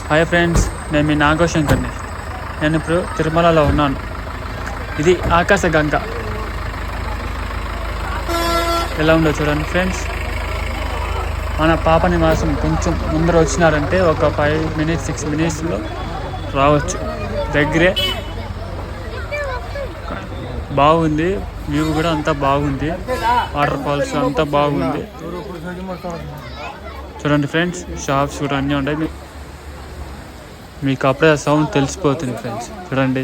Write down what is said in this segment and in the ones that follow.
Hi friends, నేను మీ నాగశంకర్ని. నేను ఇప్పుడు తిరుమలలో ఉన్నాను. ఇది ఆకాశగంగ. ఎలా ఉందో చూడండి ఫ్రెండ్స్. మన పాప నివాసం కొంచెం ముందర వచ్చినారంటే ఒక 5-6 మినిట్స్లో రావచ్చు. దగ్గరే, బాగుంది. వ్యూ కూడా అంతా బాగుంది. వాటర్ ఫాల్స్ అంతా బాగుంది. చూడండి ఫ్రెండ్స్, షాప్స్ కూడా అన్నీ ఉంటాయి. మీకు అప్పుడే సౌండ్ తెలిసిపోతుంది ఫ్రెండ్స్. చూడండి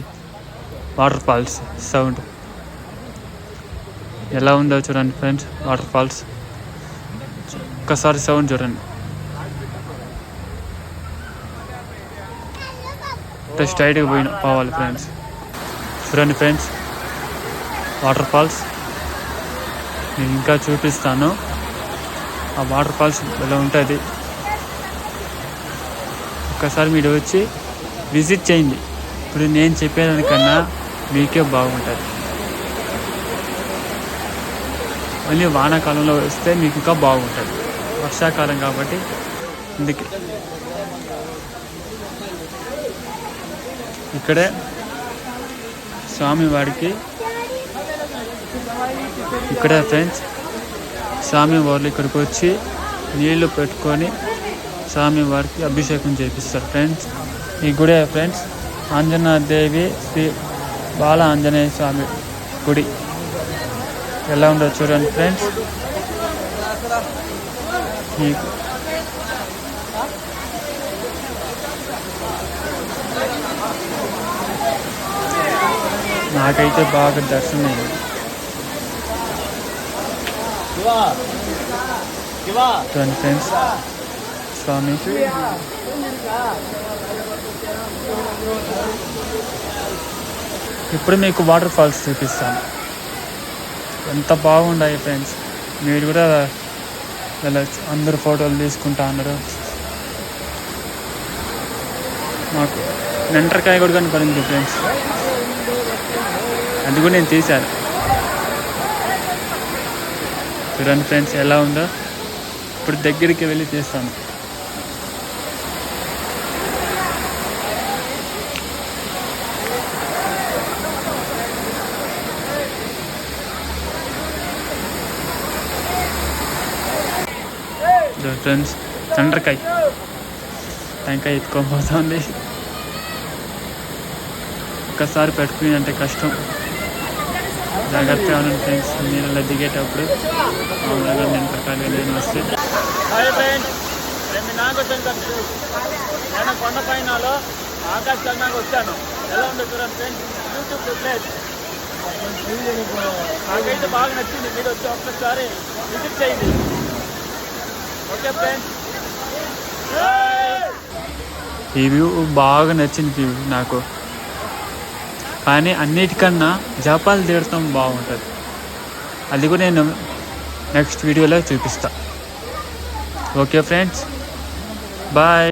వాటర్ ఫాల్స్ సౌండ్ ఎలా ఉందో చూడండి ఫ్రెండ్స్. వాటర్ ఫాల్స్ ఒక్కసారి సౌండ్ చూడండి. స్ట్రైట్గా పోవాలి ఫ్రెండ్స్. చూడండి ఫ్రెండ్స్, వాటర్ ఫాల్స్ నేను ఇంకా చూపిస్తాను. ఆ వాటర్ ఫాల్స్ ఎలా ఉంటుంది ఒక్కసారి మీరు వచ్చి విజిట్ చేయండి. ఇప్పుడు నేను చెప్పేదానికన్నా మీకే బాగుంటుంది. మళ్ళీ వానాకాలంలో వస్తే మీకు ఇంకా బాగుంటుంది. వర్షాకాలం కాబట్టి అందుకే ఇక్కడే స్వామివారికి ఇక్కడే ఫ్రెండ్స్ స్వామివారు ఇక్కడికి వచ్చి నీళ్లు పెట్టుకొని స్వామివారికి అభిషేకం చేపిస్తారు ఫ్రెండ్స్. ఈ గుడి ఫ్రెండ్స్ ఆంజనేయదేవి శ్రీ బాల ఆంజనేయ స్వామి గుడి. ఎలా ఉందో చూడండి ఫ్రెండ్స్. నాకైతే బాగా దర్శనం అయింది. చూడండి ఫ్రెండ్స్, స్వామి ఇప్పుడు మీకు వాటర్ ఫాల్స్ చూపిస్తాను. ఎంత బాగున్నాయి ఫ్రెండ్స్. మీరు కూడా వెళ్ళచ్చు. అందరూ ఫోటోలు తీసుకుంటా అన్నారు. మాకు నెంటరకాయ కూడా కనపడింది ఫ్రెండ్స్. అది కూడా నేను తీశాను. చూడండి ఫ్రెండ్స్ ఎలా ఉందో. ఇప్పుడు దగ్గరికి వెళ్ళి తీస్తాను. ఫ్రెండ్స్ టెంకాయ ఎత్తుకోబోతుంది. ఒక్కసారి పెట్టుకుని అంటే కష్టం. జాగ్రత్తగా ఉన్నాను ఫ్రెండ్స్. నీళ్ళలో దిగేటప్పుడు మామూలుగా టెంకాయలు నేను వస్తే. హాయ్ ఫ్రెండ్స్, నేను నాగశంకర్. నేను కొండపైనలో ఆకాశగంగకు వచ్చాను. ఎలా ఉందో చూడండి ఫ్రెండ్స్. యూట్యూబ్ ప్లేస్ నాకైతే బాగా నచ్చింది. మీరు వచ్చి ఒక్కసారి విజిట్ చేయండి. ఓకే ఫ్రెండ్స్, ఈ వ్యూ బాగా నచ్చింది వ్యూ నాకు. కానీ అన్నిటికన్నా జపాలు తీయడం బాగుంటుంది. అది కూడా నేను నెక్స్ట్ వీడియోలో చూపిస్తా. Okay friends, bye.